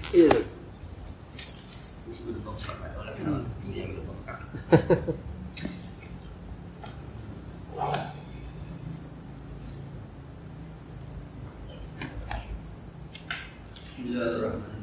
Iya. Sudah bongkar atau lagi dia yang bongkar. Bismillahirrahmanirrahim.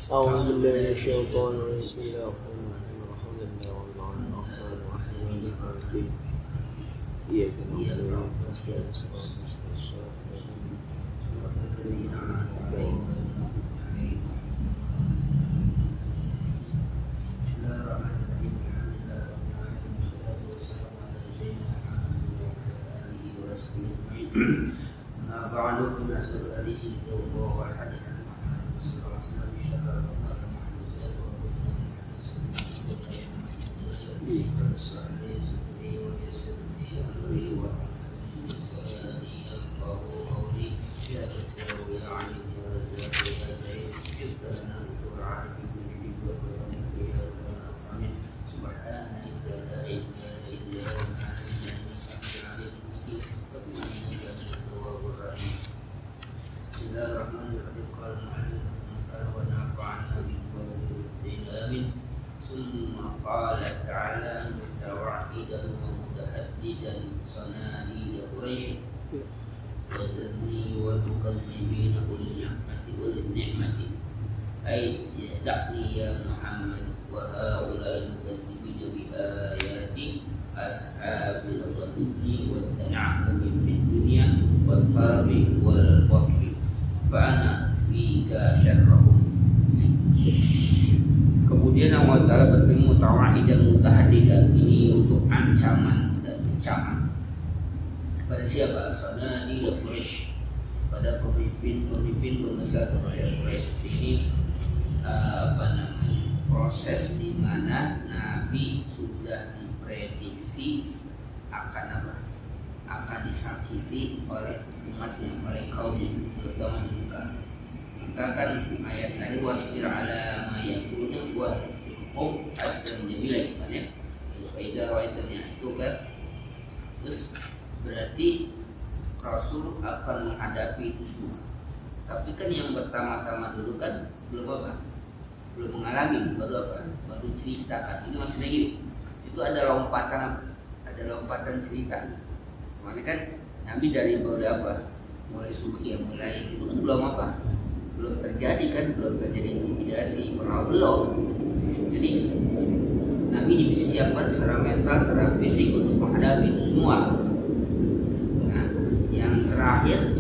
أعوذ بالله من الشيطان الرجيم. بسم الله الرحمن الرحيم. الحمد لله رب العالمين الرحمن الرحيم مالك يوم الدين إياك نعبد وإياك نستعين صراط المستقيم صراط الذين أنعمت عليهم بعضهم نسأل الحديث الله والحديث عن محمد صلى الله عليه وسلم الشهر وقال محمد زيد Bismillahirrahmanirrahim. Qala al-mu'allif wa nafa'ana bil amin. Summa qala ta'ala mutawa'hidan wa mutahaddidan sanadi Quraisy. Wa zanni wa tukadzibina ul ni'mati wal ni'mati. Ay da'ni ya Muhammad wa haula'i mukazzibina bi ayati ashabil ghadbi wa tan'ami fid dunya wal karbi wal waqti. Fa'ana fika syarrahum. Kemudian Allah Ta'ala berfirman mutawa'id dan mutahaddidan, ini untuk ancaman dan ancaman pada siapa? Sanadi Quraisy, pada pemimpin pembesar Quraisy. Ini proses di mana Nabi sudah diprediksi akan apa? Akan disakiti oleh umatnya, oleh kaumnya, terutama di Mekah. Maka kan ayat tadi wasbir ala ma yakuna wa hum hadan jamila kan ya. Terus faida waitanya itu kan. Terus berarti Rasul akan menghadapi itu semua. Tapi kan yang pertama-tama dulu kan belum apa? Belum mengalami, baru apa? Baru ceritakan. Ini masih lagi. Itu ada lompatan apa? Ada lompatan cerita. Makanya kan Nabi dari berapa? Mulai suki, mulai itu kan belum apa? Belum terjadi kan? Belum terjadi intimidasi, belum. Jadi Nabi disiapkan secara mental, secara fisik untuk menghadapi itu semua. Nah, yang terakhir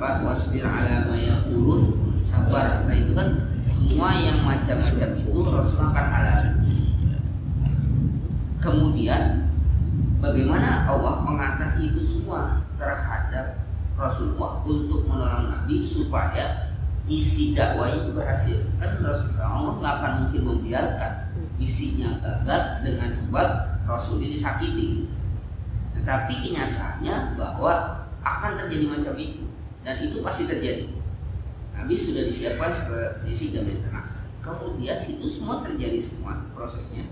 wasbir ala ma yaqulun, sabar. Nah itu kan semua yang macam-macam itu Rasul akan alami. Kemudian bagaimana Allah mengatasi itu semua terhadap Rasulullah untuk menolong Nabi supaya isi dakwahnya itu berhasil. Kan Rasulullah nggak akan mungkin membiarkan isinya gagal dengan sebab Rasul ini disakiti. Tetapi kenyataannya bahwa akan terjadi macam itu dan itu pasti terjadi. Nabi sudah disiapkan strategi dan rencana. Kemudian itu semua terjadi semua prosesnya.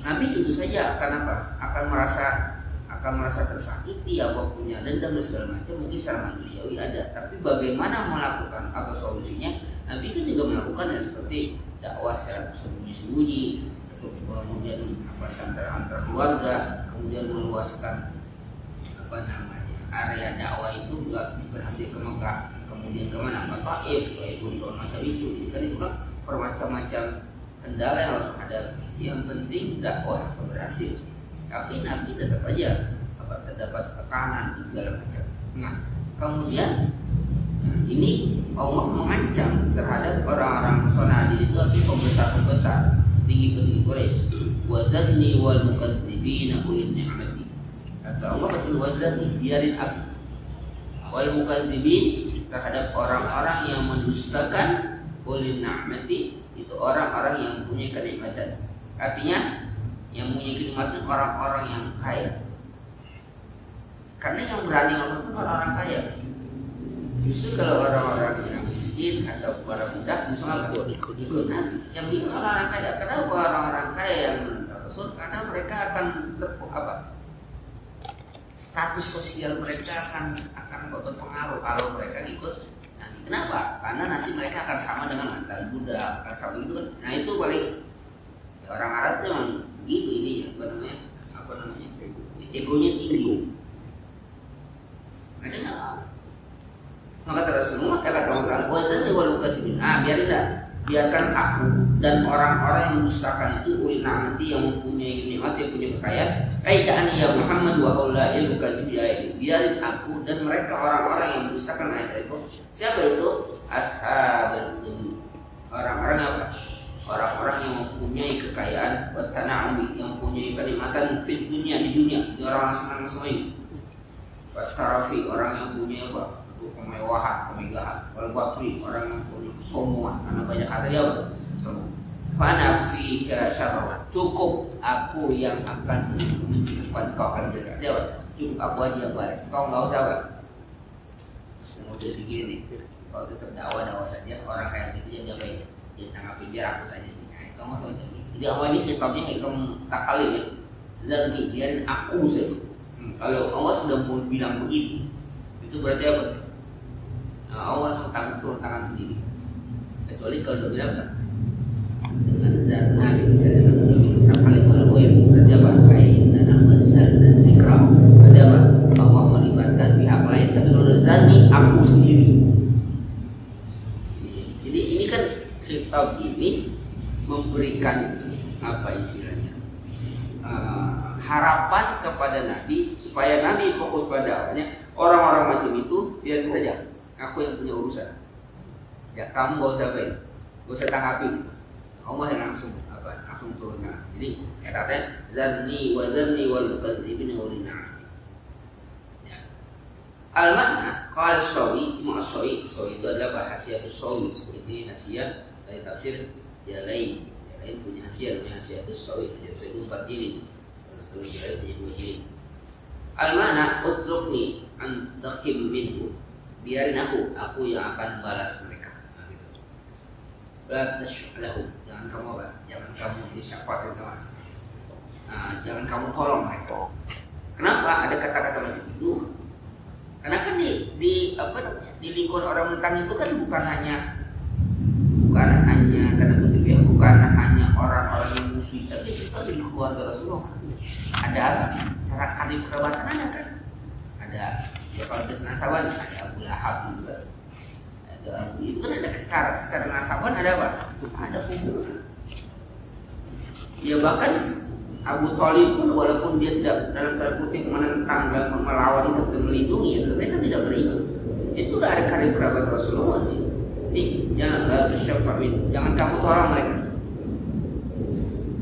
Nabi tentu saja akan apa? Akan merasa tersakiti, Allah punya dendam dan segala macam, mungkin secara manusiawi ada. Tapi bagaimana melakukan atau solusinya? Nabi kan juga melakukan seperti dakwah secara sembunyi-sembunyi, kemudian antar keluarga, kemudian meluaskan area dakwah itu juga berhasil ke Mekah, kemudian kemana? Taif, itu macam itu. Kan itu kan bermacam-macam kendala yang harus ada. Yang penting dakwah berhasil. Tapi Nabi tetap aja terdapat tekanan di segala macam. Nah, kemudian ini Allah mengancam terhadap orang-orang sonadi itu, artinya pembesar-pembesar, tinggi-tinggi Quraisy. Wazarni wal mukadzibina ulil ni'mati. Kata Allah, betul wazarni, biarin aku. Wal mukadzibin, terhadap orang-orang yang mendustakan ulil ni'mati, itu orang-orang yang punya kenikmatan. Artinya yang punya kenikmatan orang-orang yang kaya. Karena yang berani ngomong itu orang-orang kaya. Justru kalau orang-orang yang miskin atau para budak justru apa? Ikut Nabi. Yang bingung orang-orang kaya. Kenapa orang-orang kaya yang menentang Rasul? Karena mereka akan status sosial mereka akan berpengaruh kalau mereka ikut Nabi. Kenapa? Karena nanti mereka akan sama dengan mantan budak, akan sama itu kan. Nah itu paling ya, orang Arab itu memang begitu ininya, apa namanya? Egonya tinggi. Mereka nggak mau. Maka Rasulullah kata orang wazani wal mukadzibin. Biarkan aku dan orang-orang yang mendustakan itu ulil ni'mati, yang mempunyai nikmat, yang punya kekayaan. Aidani ya Muhammad wa haula'il mukadzibin. Biarin aku dan mereka orang-orang yang mendustakan ayat itu. Siapa itu? Ashabul, orang-orang apa? Orang-orang yang mempunyai kekayaan, wa tana'umi, yang mempunyai kenikmatan di dunia, di orang senang semua ini. Tarafi, orang yang punya apa? Kemewahan, kemegahan. Wal bakri, orang yang punya kesombongan. Karena banyak kata dia apa? Sombong. Fana fika syarra. Cukup aku yang akan menyebabkan kau akan jaga. Dia apa? Cukup aku aja yang balas. Kau nggak usah apa? Nggak usah begini nih. Kalau tetap dakwah saja. Orang kayak gitu dia baik. Dia tanggapin biar aku saja sih. Nah, kamu tahu jadi. Jadi awal ini kitabnya ikram takali ya. Dan biarin aku saja. Kalau Allah sudah mau bilang begitu, itu berarti apa? Nah, Allah langsung turun tangan sendiri. Kecuali kalau dia bilang apa? Dengan zat bisa dengan udah paling malu berarti apa? Kain dan mazal dan zikra. Berarti apa? Allah melibatkan pihak lain. Tapi kalau zani aku sendiri. Jadi ini kan kitab ini memberikan apa istilahnya? Harapan kepada Nabi supaya Nabi fokus pada awalnya. Orang-orang macam itu biar saja, aku yang punya urusan. Ya kamu gak usah baik, gak usah tanggapi. Allah yang langsung turun tangan. Jadi katanya zarni wal mukadzibin ulil ni'mati. Ya. Al-makna qala as-Sawi, As-Sawi itu adalah bahasiatus Sawi. Ini hasiah dari tafsir Jalain. Jalain punya hasiatus Sawi. Jadi itu 4 jilid. Al-mana utrukni antaqim minhu, biarin aku yang akan balas mereka. Nah, gitu. La tash'alahu, jangan kamu disyafaat kawan. Nah, jangan kamu tolong mereka. Kenapa ada kata-kata macam itu? Karena kan di lingkungan orang mentang itu kan bukan hanya bukan hanya orang-orang yang musuh, tapi kita di keluarga Rasulullah. Ada secara karib kerabatan kan? Ada ya kalau ada nasaban ada Abu Lahab juga. Ada itu kan ada secara nasaban ada apa? Ada hubungan. Ya bahkan Abu Thalib pun walaupun dia tidak dalam tanda kutip menentang dan melawan itu dan melindungi itu, mereka tidak beriman. Itu gak ada karib kerabat Rasulullah sih. Nih jangan kamu tolong mereka.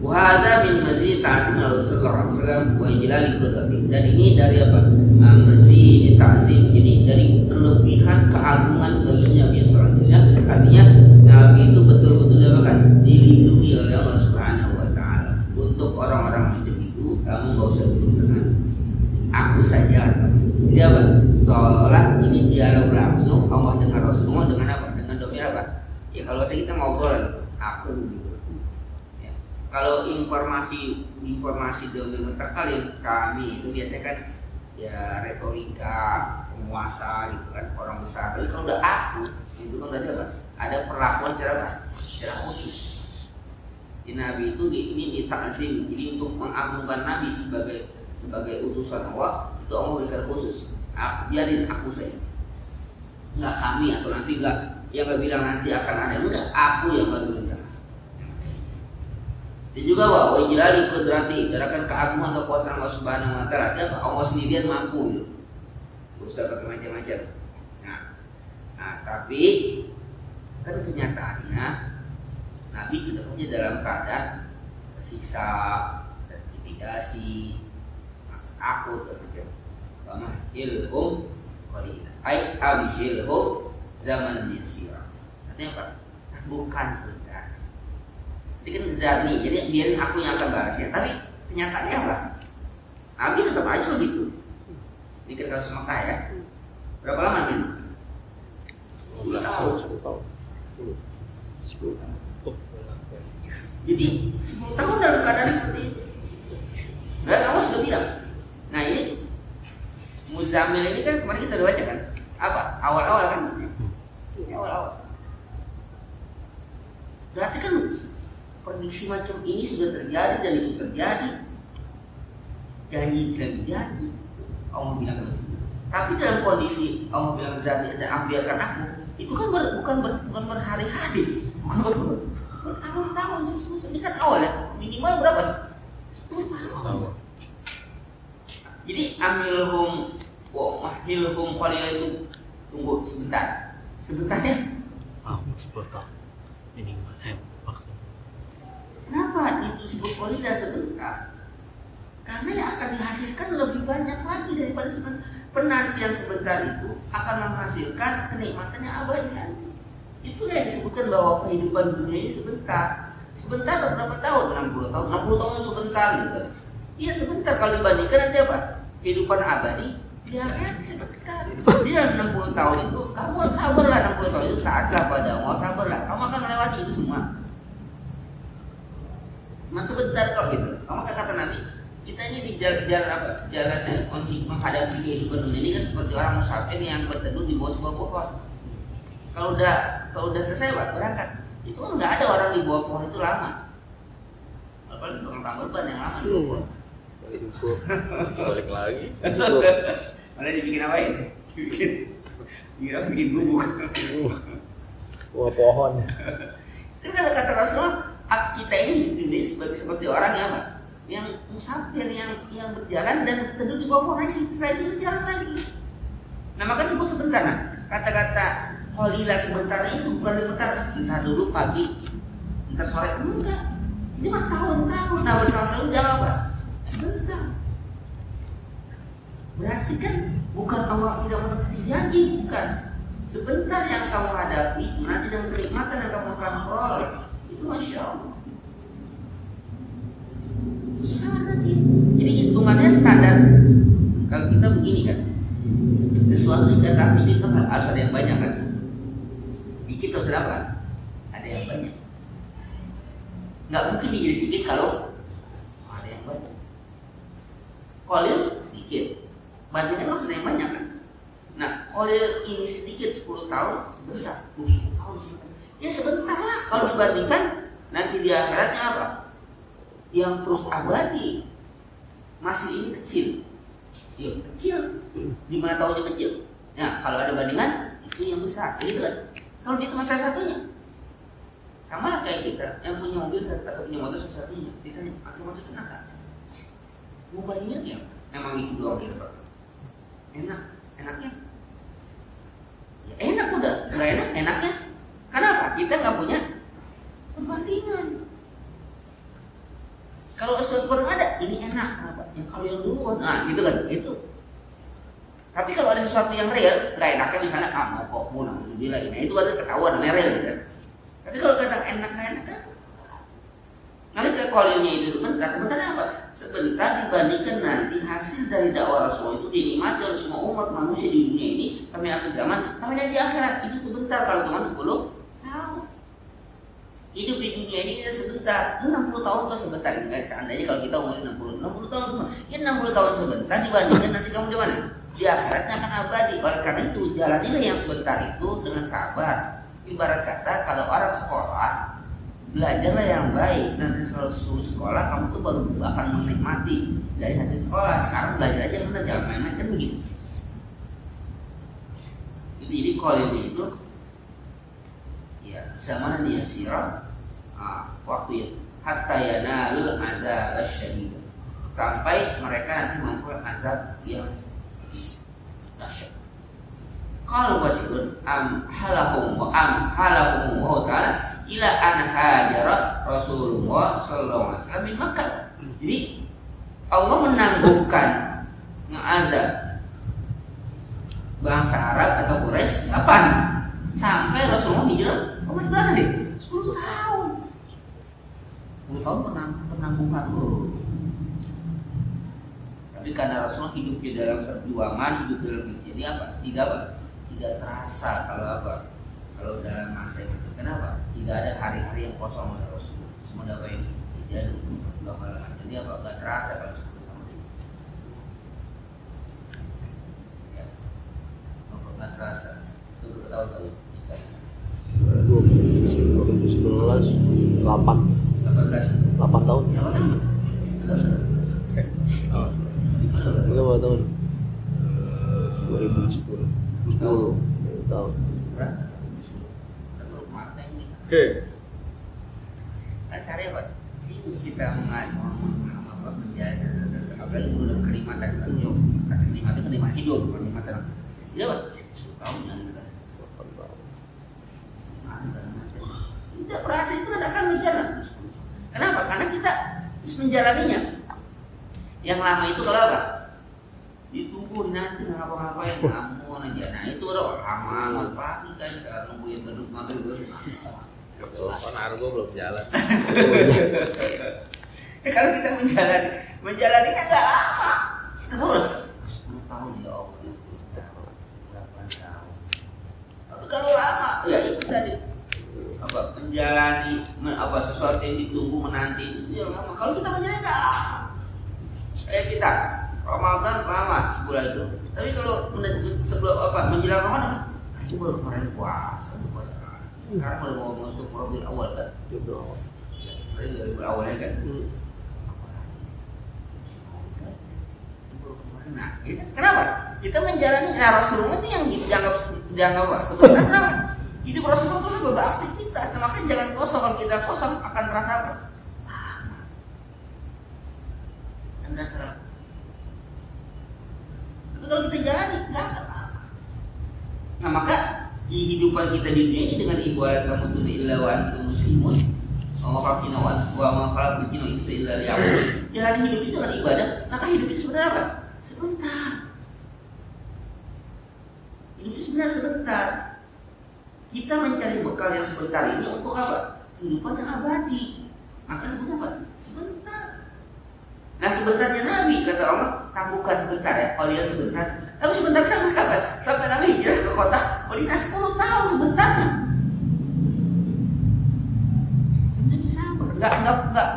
Wahada min mazid ta'zim Rasulullah sallallahu alaihi wasallam dan ini dari apa? Mazid ta'zim, jadi dari kelebihan keagungan bagi Nabi sallallahu alaihi wasallam. Artinya Nabi itu betul-betul dilindungi oleh Allah Subhanahu wa taala. Untuk orang-orang macam itu kamu enggak usah duduk dengan aku saja. Jadi apa? Seolah ini dialog langsung Allah dengan Rasulullah dengan apa? Dengan domir apa? Ya kalau kita ngobrol aku gitu. Kalau informasi domir terkali kami itu biasanya kan ya retorika penguasa gitu kan, orang besar. Tapi kalau udah aku itu kan berarti apa? Ada perlakuan secara khusus. Di Nabi itu ini ditakzim, jadi untuk mengagungkan Nabi sebagai utusan Allah itu Allah berikan khusus. Biarin aku saja, nggak kami atau nanti nggak, yang nggak bilang nanti akan ada, udah aku yang berikan. Dan juga wa ijlali qudrati, gerakan keagungan kekuasaan Allah Subhanahu wa taala. Artinya Allah sendirian mampu itu. Enggak usah pakai macam-macam. Nah, tapi kan kenyataannya Nabi ketemunya dalam keadaan tersiksa, terintimidasi, masa takut dan macam. Famahilhum qalila. Ai amhilhum zaman yasira. Artinya apa? Bukan sebentar. Jadi kan zani, jadi biarin aku yang akan balasnya. Tapi kenyataannya apa? Nabi tetap aja begitu. Ini kan kalau Mekah ya. Berapa lama Nabi? 10 tahun. 10 tahun. 10 tahun. Jadi 10 tahun dalam keadaan seperti itu. Dan Allah sudah bilang. Nah ini Muzammil ini kan kemarin kita udah baca kan? Apa? Awal-awal kan? Ini awal-awal. Berarti kan prediksi macam ini sudah terjadi dan itu terjadi. Janji tidak terjadi. Allah bilang begitu. Tapi dalam kondisi Allah bilang zat dan biarkan aku, itu kan bukan berhari-hari, bukan bertahun-tahun terus. Ini kan awal ya, minimal berapa? 10 tahun. Jadi amilhum wa mahilhum qalila itu tunggu sebentar. Sebentarnya 10 tahun. Minimal maksudnya. Kenapa itu disebut qalila sebentar? Karena yang akan dihasilkan lebih banyak lagi daripada sebentar. Penantian sebentar itu akan menghasilkan kenikmatan yang abadi nanti. Itu yang disebutkan bahwa kehidupan dunia ini sebentar. Sebentar berapa tahun? 60 tahun. 60 tahun sebentar gitu. Iya sebentar, kalau dibandingkan nanti apa? Kehidupan abadi dia kan sebentar. Dia 60 tahun itu kamu sabarlah, 60 tahun itu taatlah pada Allah, sabarlah. Kamu akan melewati itu semua. Nah sebentar kok gitu. Kamu kata Nabi, kita ini di jalan apa? Jalan untuk menghadapi kehidupan dunia ini kan seperti orang musafir yang berteduh di bawah sebuah pohon. Kalau udah selesai Pak, berangkat. Itu kan nggak ada orang di bawah pohon itu lama. Apalagi tukang tambal ban yang lama di bawah pohon. Balik lagi. Malah dibikin apa ini? Bikin gubuk. Buah pohon. Kan kalau kata Rasulullah, kita ini seperti orang yang apa? Yang musafir, yang berjalan dan berteduh di bawah pohon, setelah itu jalan lagi. Nah maka sebut sebentar. Nah, kata-kata qalila sebentar itu bukan sebentar. Entah dulu pagi, entar sore, enggak. Ini mah tahun-tahun. Nah bertahun-tahun jangan apa? Sebentar. Berarti kan bukan Allah tidak menepati janji, bukan. Sebentar yang kamu hadapi itu nanti dengan kenikmatan yang kamu akan peroleh itu Masya Allah. Besar nanti. Jadi hitungannya standar. Kalau kita begini kan, sesuatu di atas sedikit kan harus ada yang banyak kan. Sedikit harus ada apa? Ada yang banyak. Nggak mungkin jadi sedikit kalau ada yang banyak. Qalil sedikit, bandingkan harus ada yang banyak kan. Nah, qalil ini sedikit 10 tahun sebentar, 10 tahun sebentar. Ya sebentar lah kalau dibandingkan nanti di akhiratnya apa? Yang terus abadi. Masih ini kecil. Ya kecil. Di mana tahunnya kecil? Nah, kalau ada bandingan itu yang besar. Gitu kan? Kalau dia cuma salah satunya. Sama lah kayak kita yang punya mobil atau punya motor satu-satunya. Ditanya, pakai motor kenapa? Mau bandingin ya? Emang itu doang kita pakai. Enaknya? Ya enak udah. Nggak enak, enaknya. Kenapa? Kita nggak punya perbandingan. Kalau sesuatu baru ada, ini enak, kenapa? Yang kalau yang dulu, nah gitu kan, itu. Tapi kalau ada sesuatu yang real, nggak enaknya misalnya kamu kok mau bilang ini, itu baru ketahuan namanya real gitu. Tapi kalau kata enak nggak enak kan, nanti ke kolilnya itu sebentar apa? Sebentar dibandingkan nanti hasil dari dakwah Rasul itu dinikmati oleh semua umat manusia di dunia ini sampai akhir zaman, sampai di akhirat itu sebentar kalau cuma 10 tahun. Hidup di dunia ini sebentar, 60 tahun itu sebentar. Seandainya kalau kita umur 60 tahun itu, ya 60 tahun sebentar dibandingkan nanti kamu di mana? Di akhiratnya akan abadi. Oleh karena itu jalanilah yang sebentar itu dengan sabar. Ibarat kata kalau orang sekolah, belajarlah yang baik. Nanti selalu lulus sekolah, kamu tuh baru akan menikmati dari hasil sekolah. Sekarang belajar aja benar, jangan main-main kan begitu. Jadi qalilnya itu ya zaman dia sirah waktu ya hatta yanalul azab asyadid, sampai mereka nanti memperoleh azab yang dahsyat. Kalau wasiun halahum wa ta'ala ila an hajarat Rasulullah sallallahu alaihi wasallam di Makkah. Jadi Allah menangguhkan ngazab bangsa Arab atau Quraisy kapan? Sampai Rasulullah hijrah. Berapa berapa tadi? 10 tahun. 10 tahun penangguhan. Tapi karena Rasulullah hidup di dalam perjuangan, hidup dalam jadi apa? Tidak terasa kalau dalam masa yang macam. Kenapa? Tidak ada hari-hari yang kosong oleh Rasul. Semua dapat yang terjadi untuk perjuangan. Jadi apa? Gak terasa kalau 10 tahun. Ya, gak terasa. Itu berapa tahun? 2011 8 tahun. Berapa tahun? 2010 tahun. Dasarnya Pak, sibuk kita menjalankan apalagi udah kenikmatan kenikmatan hidup, kenikmatan. Iya Pak, tahun yang kita. Tidak berasa itu akan berjalan. Kenapa? Karena kita menjalaninya. Yang lama itu kalau apa? Ditunggu nanti ngapa-ngapain, namun aja. Nah itu udah lama pagi kan kita nungguin beduk maghrib. Konar gue belum jalan. Kalau kita menjalani kan gak lama. Kita udah 10 tahun ya Allah, 10 tahun, 8 tahun. Tapi kalau lama, ya itu tadi apa menjalani sesuatu yang ditunggu menanti itu ya lama. Kalau kita menjalani gak lama. Kayak kita Ramadan lama sebulan itu. Tapi kalau sebelum menjelang Ramadan, itu baru kemarin puasa. Sekarang udah mau masuk Rabiul Awal kan? Kemarin dari awalnya kan? Nah, kenapa? Kita menjalani Rasulullah itu yang dianggap sebentar. Kenapa? Hidup Rasulullah itu beraktivitas. Nah, makanya jangan kosong. Kalau kita kosong akan terasa apa? Anda serah. Tapi kalau kita jalani, enggak apa-apa. Nah, maka kehidupan kita di dunia ini dengan ibadat kamu tuh illa wa antum muslimun wa maqaqina wa maqaqina wa insa illa liya'budun. Jalani hidup itu dengan ibadah, maka hidup itu sebenarnya apa? Sebentar. Hidup itu sebenarnya sebentar. Kita mencari bekal yang sebentar ini untuk apa? Kehidupan yang abadi. Maka sebutnya apa? Sebentar. Nah sebentarnya Nabi kata Allah tangguhkan sebentar ya, kalian sebentar. Tapi sebentar sampai kapan? Sampai Nabi hijrah ke kota Madinah 10 tahun sebentarnya. Nabi sabar,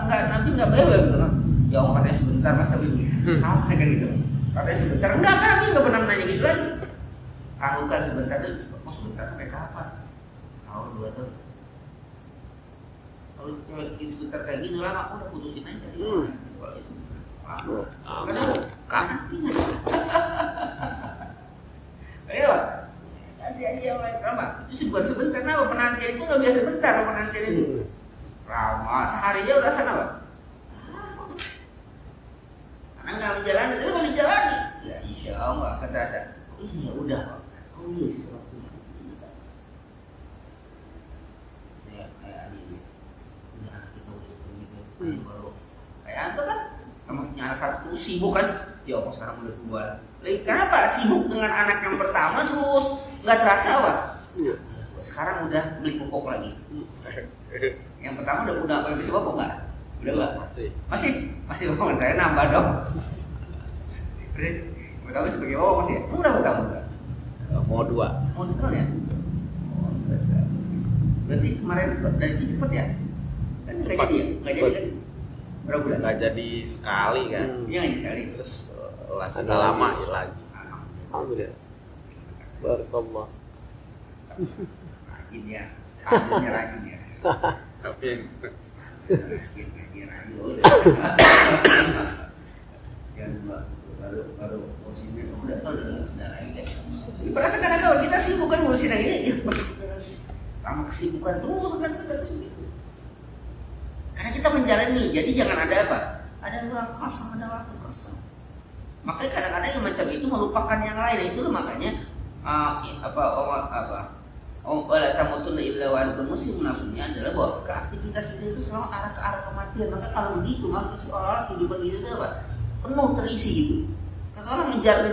Nabi nggak bebel gitu kan? Ya Allah katanya sebentar mas Nabi, kapan kan gitu? Katanya sebentar, enggak kan Nabi nggak pernah nanya gitu lagi. Tangguhkan sebentar itu, sebentar sampai kapan? Tahun 2 tahun. Kalau sebentar kayak gini lama, udah putusin aja. Ayo, aja lama. Itu sih bukan sebentar, kenapa penantian itu nggak biasa sebentar, penantian itu lama, sehari aja udah sana Pak. Karena nggak menjalani, tapi kalau dijalani, ya insya Allah akan terasa. Oh iya udah, oh iya sih waktunya. Ya kayak ini, udah kita udah seperti itu, baru kayak antum kan. Nyara satu sibuk kan, ya Allah sekarang udah tua. Kenapa sibuk dengan anak yang pertama terus nggak terasa Pak? Sekarang udah beli pupuk lagi. Yang pertama udah bisa pupuk nggak? Udah nggak? Masih pupuk saya nambah dong. Yang pertama sebagai pupuk masih? Udah tahun nggak? Mau 2 tahun ya? Berarti kemarin dari cepet ya? Kan nggak jadi ya? Nggak jadi kan? Berapa bulan? Nggak jadi sekali kan? Iya sekali. Terus sudah lama lagi. Alhamdulillah. Barakallah. Rajin ya, rajin ya. Tapi baru ngurusinnya udah perasaan kalau kita sibuk kan ngurusin yang ini, ya sama kesibukan terus kan gitu. Karena kita menjalani nih. Jadi jangan ada apa? Ada ruang kosong, ada waktu kosong. Makanya kadang-kadang yang macam itu melupakan yang lain. Itulah makanya wala tamutunna illa wa antum muslimun, maksudnya adalah bahwa aktivitas kita itu selalu arah ke arah kematian. Maka kalau begitu, maka seolah-olah kehidupan kita itu apa? Penuh terisi gitu. Seorang ngejar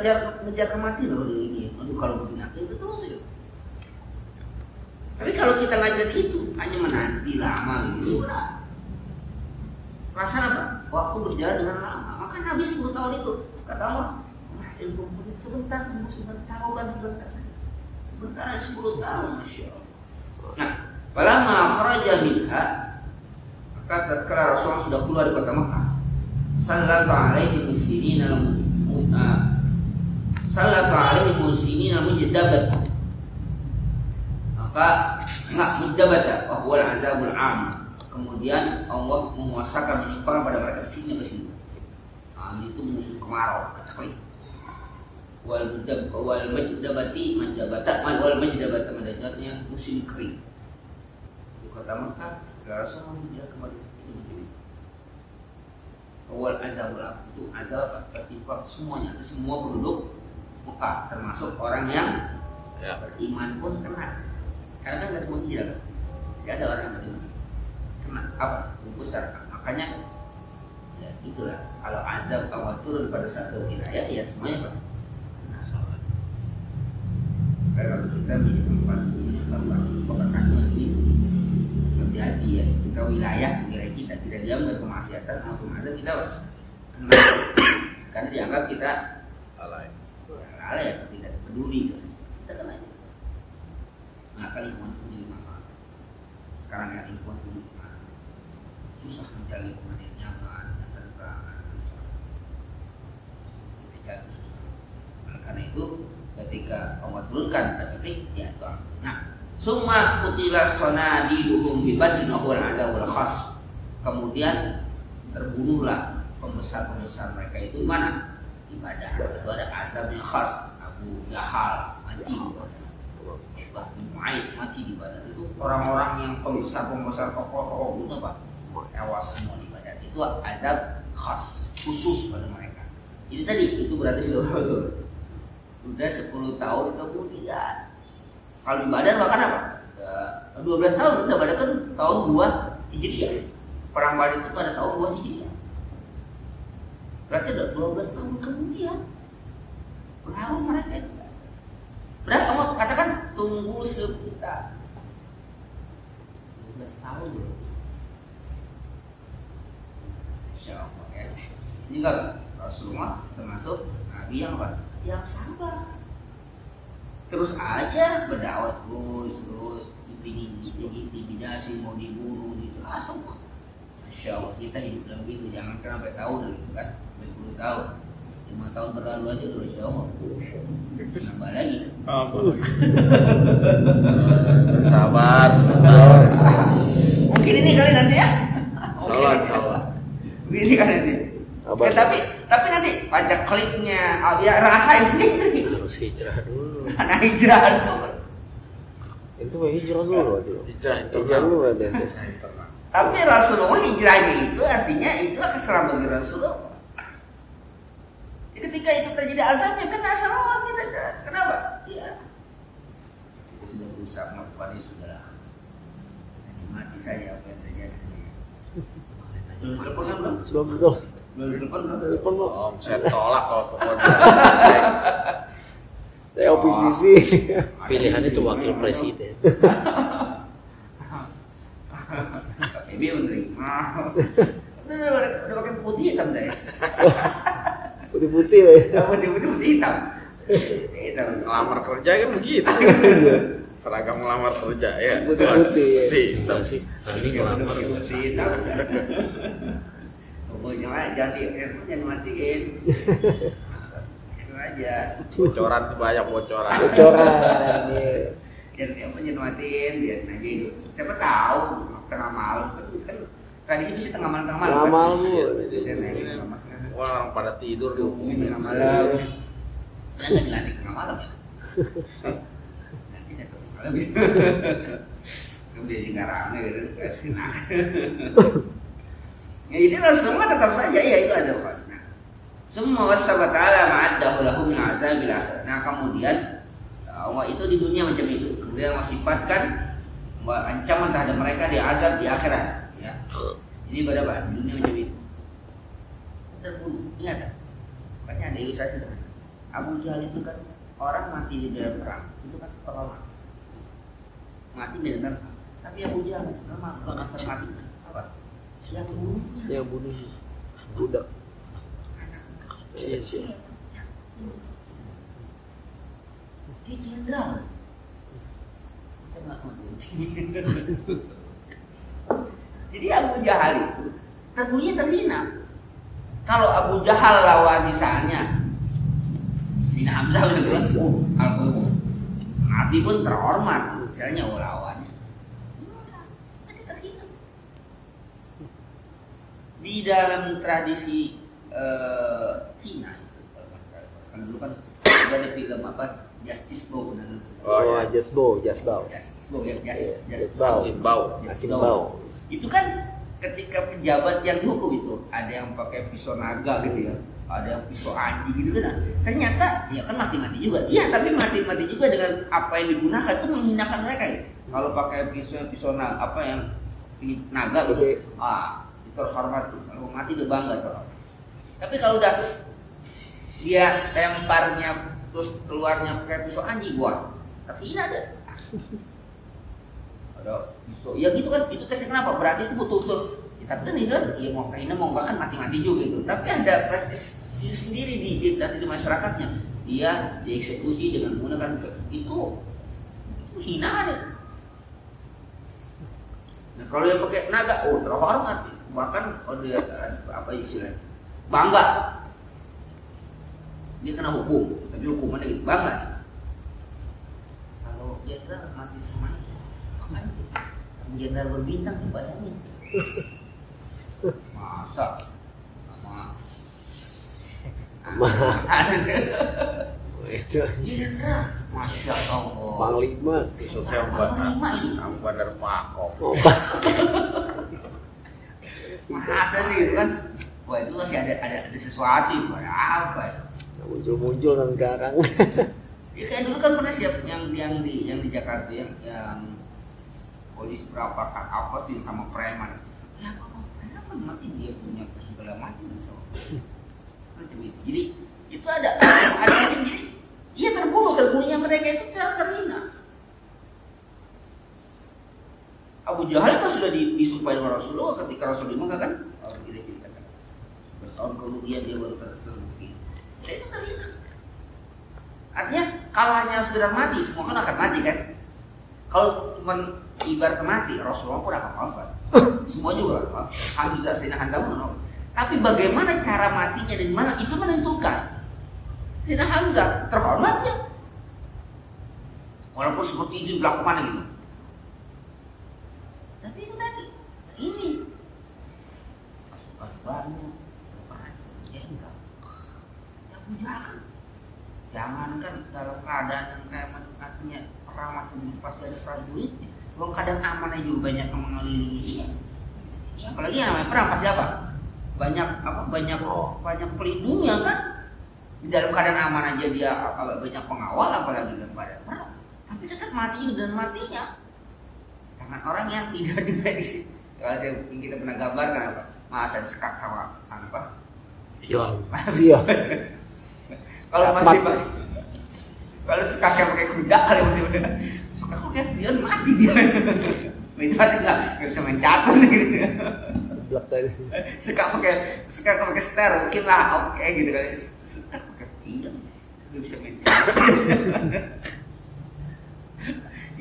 kematian loh ini. Aduh kalau begini itu terus gitu. Tapi kalau kita ngajar itu hanya menanti lama gitu, sudah. Perasaan apa? Waktu berjalan dengan lama. Maka Nabi 10 tahun itu kata Allah, ilmu sebentar, tunggu sebentar, kan sebentar. Sebentar 10 tahun, masya Allah. Nah, falamma kharaja minha, maka tatkala Rasulullah sudah keluar dari kota Mekah, sallallahu alaihi muslimina mujdabat. Maka enggak mujdabat wa huwa al-azabul 'am. Kemudian Allah menguasakan menimpa pada mereka sini ke sini. Itu musim kemarau, keceklik. Wal majdabati manjabatnya musim kering. Di kota Mekah, Rasulullah menjadi kembali itu begini. Wal azabul itu azab tertimpa semuanya, semua penduduk Mekah, termasuk orang yang beriman pun kena. Karena kan nggak semua hijrah, masih ada orang yang beriman kena apa? Besar. Makanya ya itulah, kalau azab Allah turun pada satu wilayah, ya semuanya Pak. Kalau kita menjadi tempat pokoknya itu terjadi ya, kita wilayah kita tidak diam dari kemaksiatan atau azab kita kena, karena dianggap kita lalai atau tidak peduli, kita kena. Nah kali lingkungan menjadi masalah. Sekarang ya lingkungan menjadi masalah, susah mencari lingkungan yang nyaman, yang tentram, susah. Karena itu ketika Allah turunkan paceklik, ya itu. Nah, summa qutila sanadiduhum bi badrin awal adawul khas. Kemudian terbunuhlah pembesar-pembesar mereka itu mana? Di Badar. Itu ada azabnya khas. Abu Jahal mati di Badar. Ibah bin Mu'aid mati di Badar. Itu orang-orang yang pembesar-pembesar tokoh-tokoh itu apa? Tewas semua di Badar. Itu azab khas khusus pada mereka. Ini tadi itu berarti sudah betul. Sudah 10 tahun kemudian. Kalau di Badar bahkan apa? 12 tahun udah Badar kan tahun 2 Hijriah. Perang Badar itu pada tahun 2 Hijriah. Berarti udah 12 tahun kemudian. Baru mereka itu. Berarti Allah katakan tunggu sebentar. 12 tahun dulu. Insyaallah ya. Ini kan Rasulullah termasuk Nabi yang apa? Yang sabar, terus aja berdakwah terus diintimidasi, mau dibunuh gitu, semua. Masya Allah, kita hidup dalam gitu, jangan sampai tahun gitu kan, 10 tahun, 5 tahun berlalu aja udah Masya Allah, nambah lagi. Sabar. Mungkin ini kali nanti ya. Salah. Mungkin ini kali nanti. Ya, tapi nanti pajak kliknya, ya rasain sendiri. Harus hijrah dulu. Nah hijrah dulu. Itu hijrah dulu aduh. Hijrah dulu ada. Tapi Rasulullah hijrahnya itu artinya itulah keselamatan bagi Rasulullah. Ketika itu terjadi azabnya kena sama kita. Kenapa? Ya. Kita sudah berusaha melakukannya sudah. Nikmati saja apa yang terjadi. Belum. Telepon Om, saya tolak kalau telepon. Saya oposisi. Pilihannya itu wakil presiden. PB menerima. Udah pakai putih hitam tadi. Putih-putih lah. Putih hitam. Ngelamar kerja kan begitu. Seragam ngelamar kerja ya. Putih-putih. Hitam sih. Ini ngelamar putih hitam. Pokoknya jangan matiin. Itu aja. Bocoran banyak bocoran. Jangan matiin, biarin aja itu. Siapa tahu tengah malam kan tradisi bisa tengah malam. Tengah malam. Wah, orang pada tidur di tengah malam. Kan enggak dilatih tengah malam ya. Nanti saya tengah malam. Kemudian enggak rame gitu. Ya jadi semua tetap saja ya itu azab khas. Nah, semua wasabata ala ma'addahu lahum min azabil akhir. Nah kemudian Allah itu di dunia macam itu. Kemudian Allah sifatkan ancaman terhadap mereka di azab di akhirat. Ya. Ini pada apa? Di dunia macam itu. Terbunuh. Ingat tak? Makanya ada ilustrasi. Abu Jahal itu kan orang mati di dalam perang. Itu kan seorang mati di dalam perang. Tapi Abu Jahal memang bukan asal mati. Apa? Yang bunuhnya. Yang bunuh budak. Iya. Dia jenderal. Saya nggak mau. Jadi Abu Jahal itu terbunuhnya terhina. Kalau Abu Jahal lawan misalnya Sina Hamzah gitu, Al-Qur'an mati pun terhormat, misalnya lawannya. Tadi terhina. Di dalam tradisi Cina itu, kalau dulu kan ada film apa Justice Bow, Jasbau. Hakim Bau. Itu kan ketika pejabat yang dihukum itu ada yang pakai pisau naga gitu ya, ada yang pisau anjing gitu kan. Ternyata ya kan mati-mati juga. Iya, tapi mati-mati juga dengan apa yang digunakan itu menghinakan mereka ya. Kalau pakai pisau naga apa yang naga gitu, itu terhormat tuh. Kalau mati udah bangga tuh. Tapi kalau udah dia lemparnya terus keluarnya pakai pisau anjing gua, tapi ini ada pisau. Ya gitu kan, itu teknik kenapa? Berarti itu betul-betul. Ya, tapi kan Israel, ya mau kena mau enggak kan mati-mati juga gitu. Tapi ada prestis sendiri di masyarakatnya. Dia dieksekusi dengan menggunakan itu hinaan ya. Nah kalau yang pakai naga, terhormat. Bahkan dia apa istilahnya? Bangga. Dia kena hukum, tapi hukumannya gitu, bangga. Kalau jenderal mati semuanya, makanya jenderal berbintang dibayangin. Masa sama Itu jenderal, masya Allah. Panglima. Panglima itu. Bandar Pakok. Masa sih itu kan? Wah itu masih ada sesuatu itu, ada apa ya? Muncul kan sekarang. Ya kayak dulu kan pernah siap yang di Jakarta yang polisi berapa kan apa tuh sama preman. Ya apa preman mati dia punya segala macam so. Macam itu. Jadi itu ada jadi iya terbunuhnya mereka itu terhina. Abu Jahal kan sudah disumpah oleh Rasulullah ketika Rasul di Mekah kan. Kita ceritakan. 11 tahun kemudian dia baru terbukti. Ya itu terhina. Artinya kalau hanya sekedar mati, semua kan akan mati kan. Kalau cuma ibarat mati, Rasulullah pun akan wafat. Semua juga kan. Hamzah, Sayyidina Hamzah pun. Tapi bagaimana cara matinya dan mana itu menentukan. Sayyidina Hamzah terhormatnya. Walaupun seperti itu dilakukan gitu. Tapi itu tadi, ini pasukan banyak, jenderal. Ya Jangan kan, jangankan dalam keadaan yang kayak artinya perang itu pasti ada prajuritnya. Kalau keadaan aman aja juga banyak yang mengelilingi dia. Ya, apalagi yang namanya perang pasti apa? Banyak pelindungnya kan. Di dalam keadaan aman aja dia banyak pengawal, apalagi dalam keadaan perang. Tapi tetap mati dan matinya. Tangan orang yang tidak diprediksi. Kalau kita pernah gambarkan apa? Masa disekak sama apa? Iya. Kalau masih pakai, kalau sekaknya pakai kuda kali masih benar. Sekak pakai dia mati dia. Itu aja nggak bisa main catur gitu. Blok tadi. Sekak pakai seter mungkin lah oke gitu kali. Sekak pakai iya nggak bisa main catur.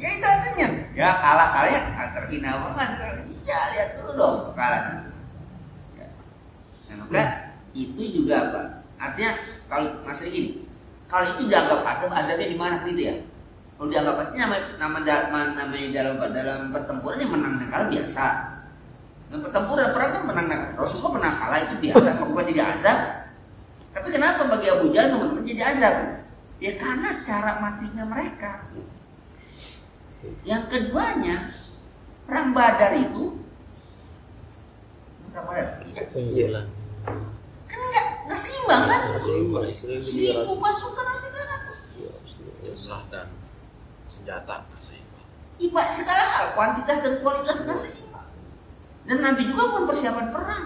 Ya itu artinya ya kalah ya terhina banget. Iya lihat dulu dong kalah. Nah, maka itu juga apa? Artinya kalau masalah gini, kalau itu dianggap azab, azabnya di mana gitu ya? Kalau dianggap azab, namanya dalam pertempuran yang menang dan kalah biasa. Dan pertempuran perang kan menang dan kalah. Rasulullah pernah kalah itu biasa, bukan jadi azab. Tapi kenapa bagi Abu Jahal teman-teman jadi azab? Ya karena cara matinya mereka. Yang keduanya, perang Badar itu perang Badar? Tidak. Iya. Kan nggak seimbang kan? Nggak seimbang, 1.000 pasukan aja kan? Iya, jumlah dan senjata masih. Iba segala hal, kuantitas dan kualitas nggak seimbang. Dan Nabi juga pun persiapan perang.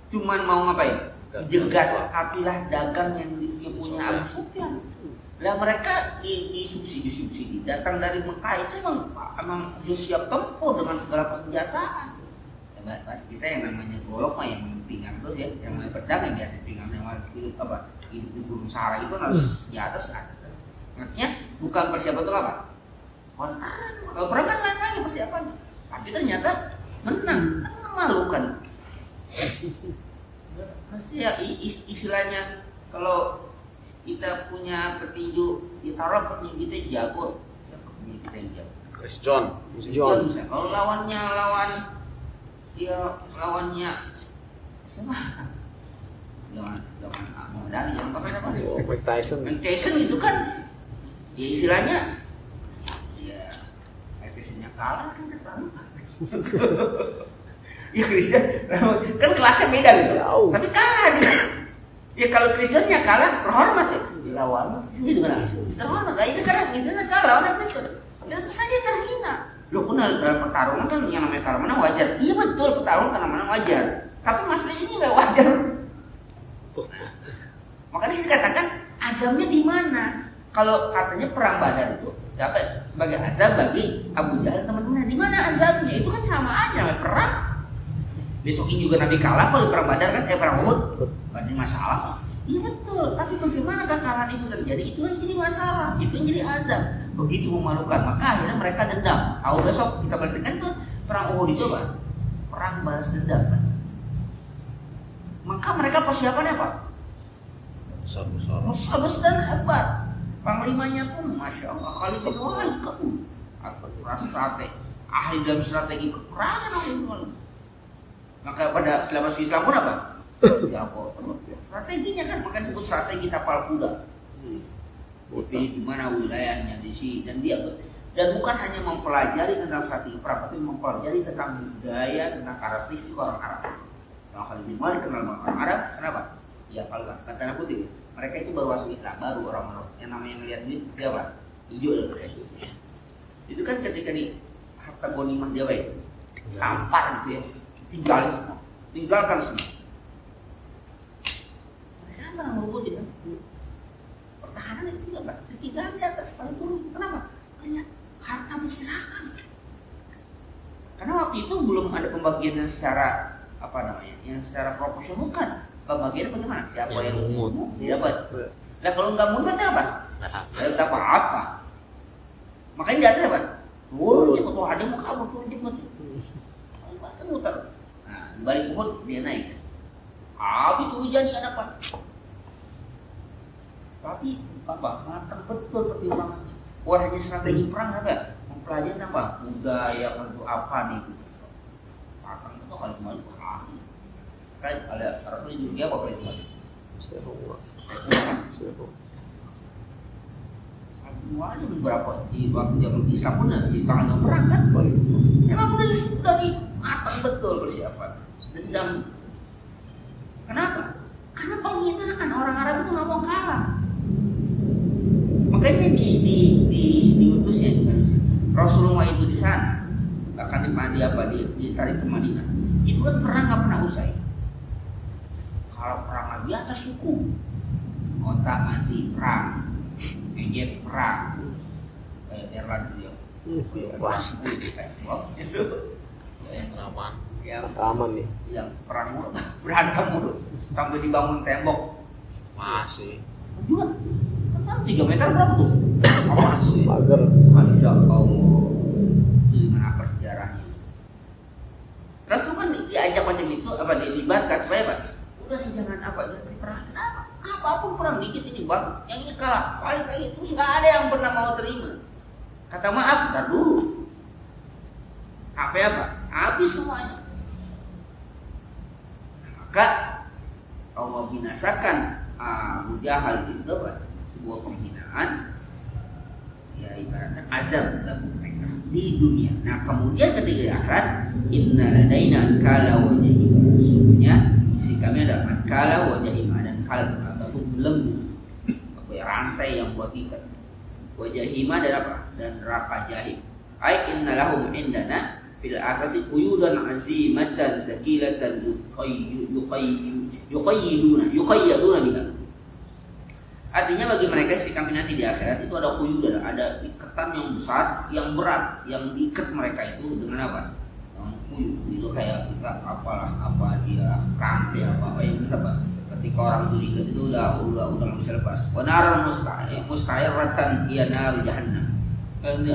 Cuman mau ngapain? Jegat kafilah dagang yang punya Abu Sufyan. Lah mereka disubsidi datang dari Mekah itu emang sudah siap tempur dengan segala persenjataan. Pas kita yang namanya golok mah yang pinggang terus ya, yang namanya pedang yang biasa pinggang yang hidup di gunung Sahara itu harus di atas ada. Artinya bukan persiapan itu apa? Kontan. Kalau perang kan lain lagi persiapannya. Tapi ternyata menang, kan memalukan. Pasti ya istilahnya kalau kita punya petinju ditaruh petinju kita jago, siapa petinju kita yang jago? Chris John. Misalnya. Kalau lawannya siapa? Lawan Muhammad Ali yang pakai apa? Mike Tyson. Mike Tyson itu kan ya istilahnya ya Mike Tysonnya kalah kan terlalu. Ya Christian kan kelasnya beda gitu. Jauh. Tapi kalah dia. Ya kalau Christiannya kalah terhormat ya. Lawan gitu kan. Terhormat. Lah ini karena Christiannya kalah lawan Kristen. Ya tentu saja terhina. Loh kan dalam pertarungan kan yang namanya kalah menang wajar. Iya betul pertarungan karena menang wajar. Tapi masalah ini nggak wajar. Makanya saya katakan azabnya di mana? Kalau katanya perang Badar itu dapat sebagai azab bagi Abu Jahal teman-teman. Di mana azabnya? Itu kan sama aja namanya perang. Besokin juga Nabi kalah kalau perang Badar kan perang Uhud. Gak ada masalah. Iya betul. Tapi bagaimana kekalahan itu terjadi? Itu yang jadi masalah. Itu yang jadi azab. Begitu memalukan. Maka akhirnya mereka dendam. Tahu besok kita balas dendam tuh perang Uhud itu apa? Perang balas dendam. Maka mereka persiapannya apa? Besar dan hebat. Panglimanya pun Masya Allah Khalid bin Walid kamu ahli dalam strategi peperangan. Maka pada selama Islam pun apa? Ya apa? Strateginya kan makanya disebut strategi tapal kuda. Di mana wilayahnya di sini dan bukan hanya mempelajari tentang strategi perang, tapi mempelajari tentang budaya, tentang karakteristik orang Arab. Kalau Khalid bin Walid kenal orang Arab, kenapa? Ya kalau tanda kutip, mereka itu baru masuk Islam, baru orang-orang yang namanya ngelihat duit siapa? Hijau dan itu kan ketika di harta ghanimah dia baik, tampar gitu ya, tinggalkan semua. Mereka kan merebut ya, pertahanan itu juga ketinggalan di atas paling turun. Kenapa? Lihat harta berserakan. Karena waktu itu belum ada pembagian yang secara apa namanya, yang secara proporsional bukan. Pembagian bagaimana? Siapa yang mungut dapat? Nah kalau nggak mungut apa? Nggak dapat apa? Makanya di atas apa? Turun cepet, wah ada mau kabur turun cepet. Kan muter. Nah di balik Uhud dia naik. Habis itu hujan nggak dapat. Tapi apa? Matang betul pertimbangannya. Wah hanya strategi perang apa? Mempelajari apa? Budaya untuk apa nih? Matang itu kalau kemarin kan ada Rasul juga apa kalau itu? Ada beberapa di waktu zaman Islam pun di tangan perang kan? Emang udah matang betul persiapan. Dendam. Kenapa? Karena penghinaan orang Arab itu nggak mau kalah. Makanya diutusnya Rasulullah itu di sana, bahkan ditarik ke Madinah. Itu kan perang nggak pernah usai. Kalau perang di atas suku, otak mati perang, ejet perang, kayak Irland dia, wah, itu, yang aman nih, yang perang mulu, berantem mulu, sampai dibangun tembok, masih, juga, kan 3 meter berapa tuh? masih, pagar, Masya Allah, dengan apa sejarahnya? Rasul kan diajak macam itu, apa dilibatkan supaya apa? Udah nih jangan perang. Kenapa? Apapun perang dikit ini bang, yang ini kalah, paling lagi terus nggak ada yang pernah mau terima. Kata maaf, ntar dulu. Sampai apa? Habis semuanya. Maka Allah binasakan Abu Jahal itu apa? Sebuah penghinaan. Ya ibaratnya azab bagi mereka. di dunia. Nah kemudian ketika di akhirat, inna ladaina kala wa jahima, sesungguhnya sisi kami ada kala wa jahima, dan kala ataupun belenggu, rantai yang buat ikat, wa jahima dan apa? Dan neraka jahim. Ai inna lahum indana fil akhirati quyudan azimatan zakilatan yuqayyiduna biha. Artinya bagi mereka si kami nanti di akhirat itu ada quyudan, ada ikatan yang besar, yang berat, yang diikat mereka itu dengan apa? Kuyu itu kayak kita apalah apa dia rantai apa yang bisa apa? Ketika orang itu diikat itu udah nggak bisa lepas. Wanar musta'iratan hiya naru jahannam,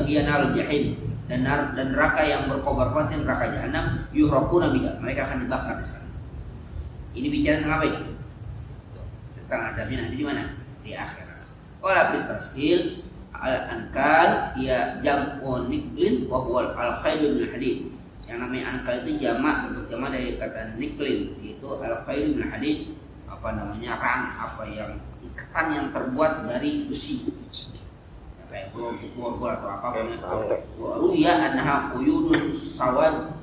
hiya naru jahim, dan neraka yang berkobar-kobar yang neraka jahannam yuhraquna biha, mereka akan dibakar di sana. Ini bicara tentang apa ini? Tentang azabnya nanti di mana? Di akhirat. Wala bitashil al-ankal ya jam'un niklin wa huwa al-qaidun min hadid. Yang namanya ankal itu jamak, bentuk jamak dari kata niklin, itu al-qaidun min hadid, apa namanya, apa yang ikatan yang terbuat dari besi, kayak borgol atau apa namanya. Ruya annaha quyudun sawad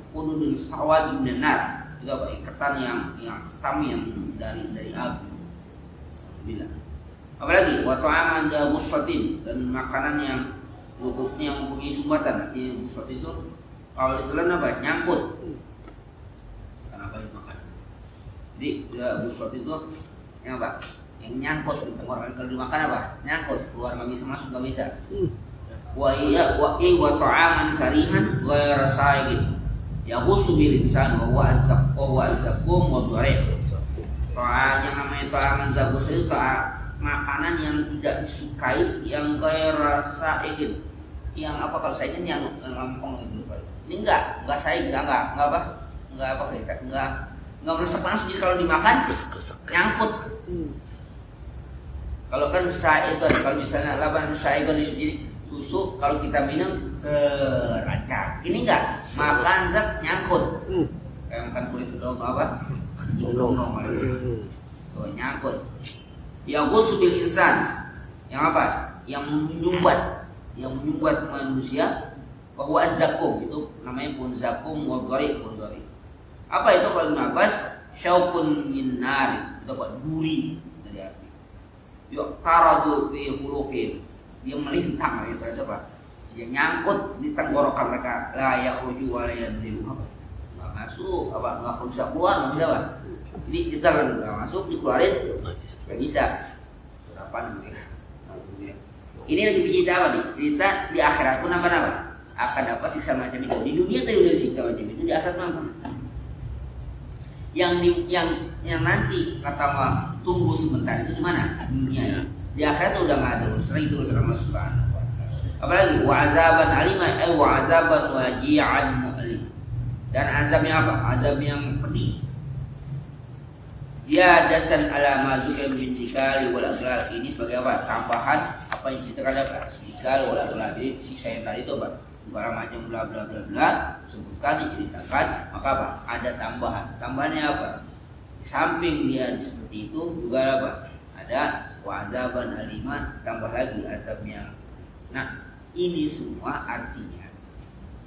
min nar, itu apa, ikatan yang hitam yang dari api. Bila apalagi wa ta'aman da busfatin, dan makanan yang wukufnya yang mempunyai sumbatan. Artinya busfat itu kalau ditelan apa? Nyangkut. Kenapa dimakan? Jadi busfat itu yang apa? Yang nyangkut di tenggorokan. Kalau dimakan apa? Nyangkut, keluar nggak bisa, masuk nggak bisa. Wa ta'aman karihan wa rasaigin ya gusu bil insan wa huwa azzakum wa dhari. Yang namanya ta'aman zagus itu makanan yang tidak disukai, yang kayak rasa ingin, yang apa, kalau saya ingin yang lampong itu. Ini enggak saya enggak meresap langsung, jadi kalau dimakan nyangkut. Kalau kan saya itu, kalau misalnya laban saya kan jadi susu, kalau kita minum serancang. Ini enggak, makan zat nyangkut. Kayak makan kulit udang apa? Udang tuh nyangkut. Yang gusubil insan, yang apa? Yang menyumbat manusia. Bahwa azzakum itu namanya pun zakum wa dhari. Apa itu kalau nabas? Syaukun min nar, itu apa? Duri dari api. Yuk taradu fi khuluqin, dia melintang itu apa? Dia nyangkut di tenggorokan mereka. La yakhruju wa la yanzilu. Enggak masuk, apa? Enggak bisa keluar, enggak bisa apa? Jadi kita nggak masuk, dikeluarin nggak bisa. Berapa namanya? Ini lagi cerita apa nih? Cerita di akhirat pun apa? Akan dapat siksa macam itu. Di dunia tadi udah siksa macam itu, di akhirat apa? Yang nanti kata Allah tunggu sebentar itu di mana? Dunia. Di akhirat udah nggak ada urusan itu, urusan Allah Subhanahu wa Ta'ala. Apalagi wa azaban alima, wa azaban waji'an mu'lim. Dan azabnya apa? Azab yang pedih. Ziyadatan ala mazukil min dikal wal aghlal, ini sebagai apa? Tambahan apa yang kita katakan dikal wal aghlal. Jadi siksa yang tadi itu apa? Segala macam bla bla bla bla sebutkan, diceritakan, maka apa? Ada tambahan. Tambahannya apa? Di samping dia seperti itu juga apa? Ada wa azaban alima, tambah lagi azabnya. Nah, ini semua artinya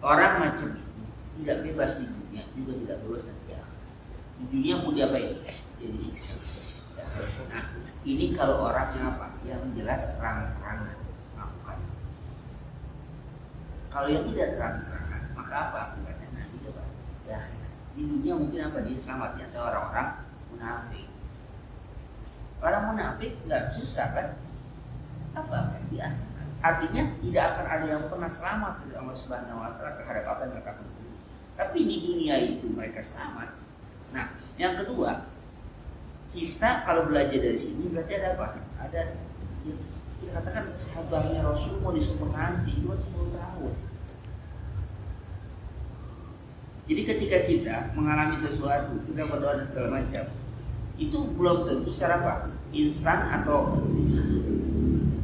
orang macam itu tidak bebas di dunia, juga tidak bebas nanti akhirat. Di dunia mau diapain? Dia disiksa. Nah, ini kalau orang yang apa? Yang jelas terang-terangan melakukan. Kalau yang tidak terang-terangan, maka apa akibatnya? Nanti coba. Ya, di dunia mungkin apa? Dia selamatnya ada orang-orang munafik. Orang munafik nggak susah kan? Apa? Dia artinya tidak akan ada yang pernah selamat dari Allah Subhanahu Wa Taala terhadap apa yang mereka lakukan. Tapi di dunia itu mereka selamat. Nah, yang kedua, kita kalau belajar dari sini berarti ada apa? Ada kita katakan sahabatnya Rasul mau disuruh nanti cuma 10 tahun. Jadi ketika kita mengalami sesuatu, kita berdoa dan segala macam, itu belum tentu secara apa? Instan atau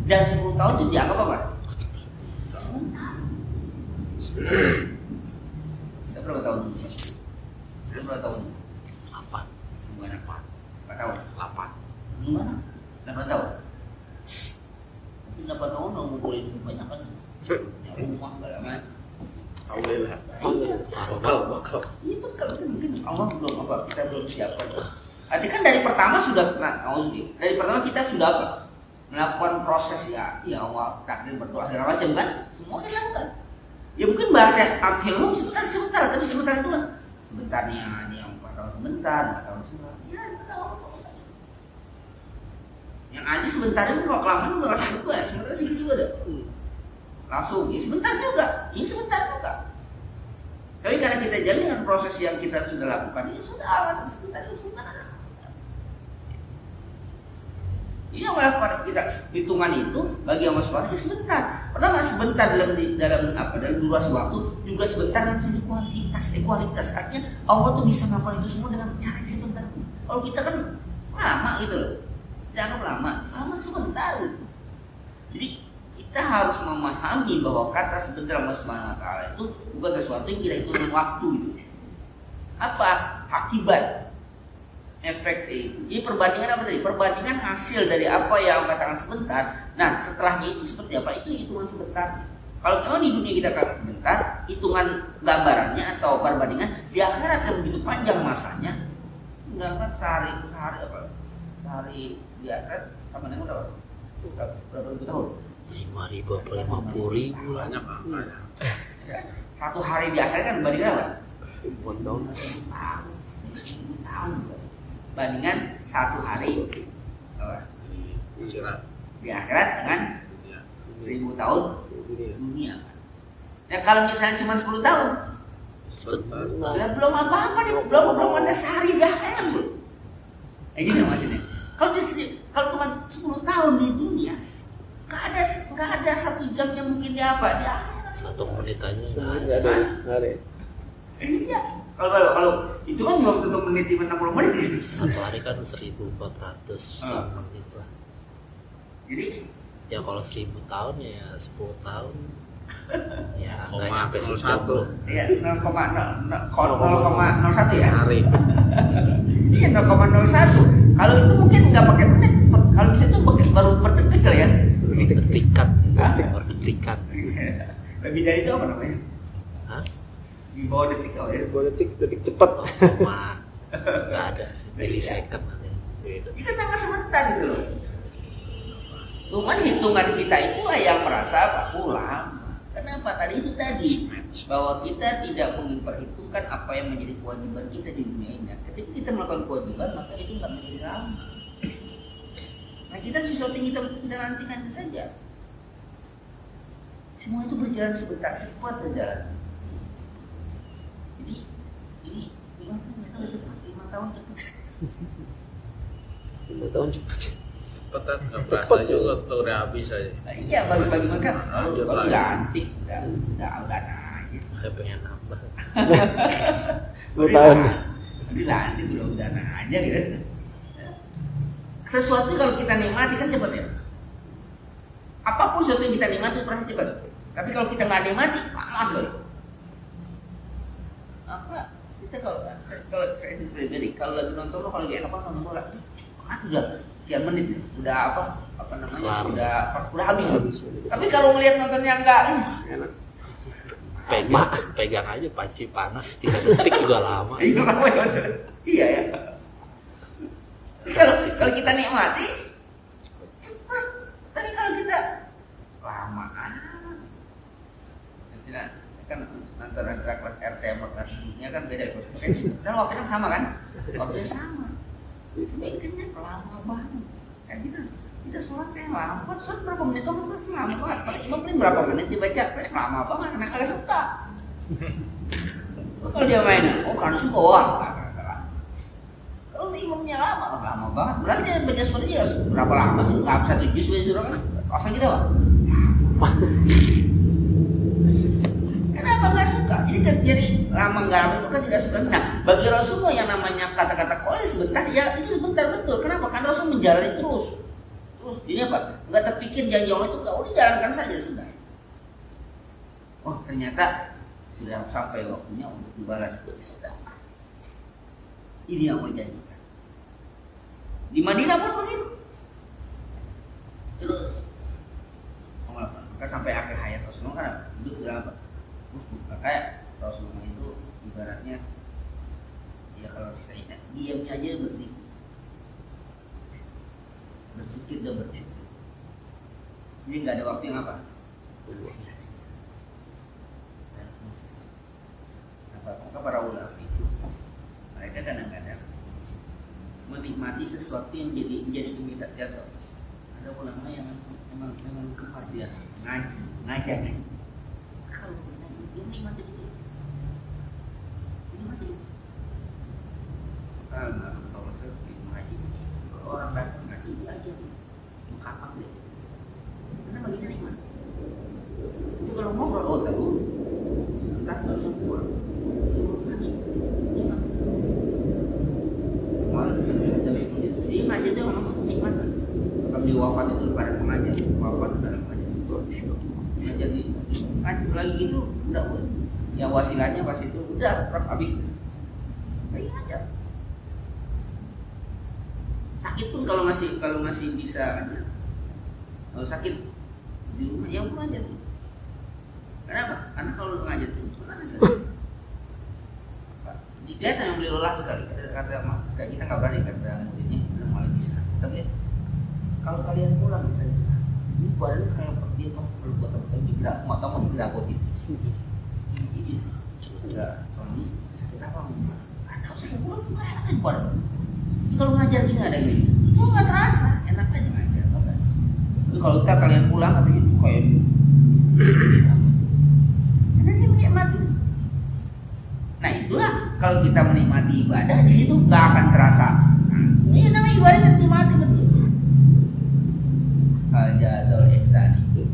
dan 10 tahun itu dianggap apa? Sebentar. Kita berapa tahun? Kita berapa tahun? 8. Bukan 4 tahun? 8. Gimana? 8 tahun? Tapi 8 tahun nggak boleh banyak kan? Rumah segala macam. berarti kan dari pertama sudah, dari pertama kita sudah apa? Melakukan proses ya Allah takdir berdoa segala macam kan, semua kita lakukan. Ya mungkin bahasa amhilum sebentar, tapi sebentar itu kan sebentarnya yang 4 tahun sebentar, 4 tahun sebentar, ya yang ada sebentar itu kalau kelamaan juga langsung juga, sebentar sedikit juga ada. Langsung, ya sebentar juga, ini sebentar juga. Tapi karena kita jalani dengan proses yang kita sudah lakukan, ini sudah amat sebentar itu sebentar. Ini yang melakukan kita hitungan itu bagi Allah Subhanahu wa sebentar. Pertama sebentar dalam durasi waktu, juga sebentar dalam segi kualitas. Artinya Allah tuh bisa melakukan itu semua dengan cara yang sebentar. Kalau kita kan lama gitu loh. Jangan lama sebentar gitu. Jadi kita harus memahami bahwa kata sebentar Allah Subhanahu wa taala itu bukan sesuatu yang kita hitung dengan waktu gitu. Apa? Akibat. Efek itu. Ini perbandingan apa tadi? Perbandingan hasil dari apa yang katakan sebentar. Nah, setelahnya itu seperti apa? Itu hitungan sebentar. Kalau memang di dunia kita katakan sebentar, hitungan gambarannya atau perbandingan di akhirat yang begitu panjang masanya. Enggak kan sehari apa? Sehari di akhirat sama dengan berapa ribu tahun? 5.000 atau 50.000 lah. Banyak angkanya. Satu hari di akhirat kan bandingkan apa? Ribuan tahun. 1000 tahun. Bandingan satu hari di akhirat dengan 1000 tahun dunia. Ya kalau misalnya cuma 10 tahun, belum apa-apa nih, belum ada sehari di akhirat bro. Gini maksudnya. Kalau cuma 10 tahun di dunia, nggak ada 1 jam yang mungkin di apa di akhirat. 1 menit aja nggak ada. Iya. Kalau itu kan belum tentu menit 60 menit. 1 hari kan 1.400 menit lah. Jadi ya kalau 1.000 tahun ya 10 tahun. Ya nggak nyampe sejam. Ya 0,01 ya. Hari. Iya 0,01. Kalau itu mungkin nggak pakai menit. Kalau bisa itu baru per detik kali ya. Detikan. Lebih dari itu apa namanya? Hah? Di bawah detik apa ya? Detik cepat. Cuma nggak ada milisecond ada. Itu tanggal sebentar gitu loh. Cuman hitungan kita itulah yang merasa lama. Kenapa? Tadi bahwa kita tidak memperhitungkan apa yang menjadi kewajiban kita di dunia ini. Ketika kita melakukan kewajiban, maka itu nggak menjadi lama. Nah kita sesuatu yang kita nantikan itu saja. Semua itu berjalan sebentar, cepat berjalan. Jadi ini 5 tahun cepat. 5 tahun cepat. Cepat nggak berasa juga, tuh udah habis aja. Iya bagi mereka Lanjut baru lagi. ganti, udah naik. Saya pengen nambah. 10 tahun. Dilantik udah aja gitu. Sesuatu kalau kita nikmati kan cepat ya. Apapun sesuatu yang kita nikmati pasti cepat. Tapi kalau kita nggak nikmati lama sekali. Apa? Kita kalau saya pribadi kalau lagi nonton lo kalau lagi enak banget nonton bola, udah sekian menit ya, udah apa namanya, udah habis. Tapi kalau ngelihat nonton yang enggak enak. Pegang aja panci panas 3 detik juga lama. Iya ya. Kalau kita nikmati cepat, tapi kalau kita lama kan antara kelas RT sama kelas dunia kan beda. Dan waktunya kan sama kan? Waktunya sama. Bikinnya lama banget. Kayak kita sholat kayak lama. Kan sholat berapa menit doang terus lama banget. Kalau imam paling berapa menit dibaca terus lama banget karena kagak suka. Kalau dia main, karena suka nggak salah. Kalau imamnya lama banget. Berarti dia baca surat dia berapa lama sih? Nggak bisa 1 juz baca surat kan? Asal kita pak. Kenapa nggak suka? Jadi lama nggak lama itu kan tidak suka. Nah, bagi Rasulullah yang namanya kata-kata qol sebentar, ya itu sebentar betul. Kenapa? Karena Rasul menjalani terus. Jadi apa? Nggak terpikir janji Allah itu nggak, udah jalankan saja sudah. Wah ternyata sudah sampai waktunya untuk dibalas sebagai sedekah. Ini yang Allah janjikan. Di Madinah pun begitu. Terus, maka sampai akhir hayat Rasulullah kan hidup dalam apa? Kayak Rasulullah itu ibaratnya ya kalau istilah diamnya aja bersih, sedikit udah berdiri. Jadi nggak ada waktu yang apa? Maka para ulama itu mereka kadang-kadang menikmati sesuatu yang jadi kemikat jatuh. Ada ulama yang memang gemar dia ngajar. Kalau dia menikmati itu, kalau saya ngaji, orang datang ngaji aja, kapan deh? Karena baginya nikmat. Jadi kalau ngobrol, tahu, sebentar nggak usah pulang. Dia ngaji itu memang nikmat. Kalau dia wafat itu pada pengajar, wafat dalam pengajar. Ngajar ngaji lagi gitu, udah. Yang wasilahnya pas itu udah habis. Lagi ngajar. Sakit pun kalau masih bisa aja. Kalau sakit di rumah ya ngajar. Kenapa? Karena kalau ngajar itu dia yang beli lelah sekali kata kayak kita nggak berani kata muridnya belum malah bisa. Tapi kalau kalian pulang misalnya ini badan kayak dia mau perlu buat apa digerak mau digerakotin. Jadi enggak ini sakit apa mau atau sakit pulang enak aja badan. Kalau ngajar gini ada gini itu nggak terasa enak aja ngajar. Tapi kalau kita kalian pulang atau gitu kayak karena dia menikmati. Nah itulah kalau kita menikmati ibadah di situ nggak akan terasa. Ini namanya ibadah kan menikmati betul. Al-jazal ihsan itu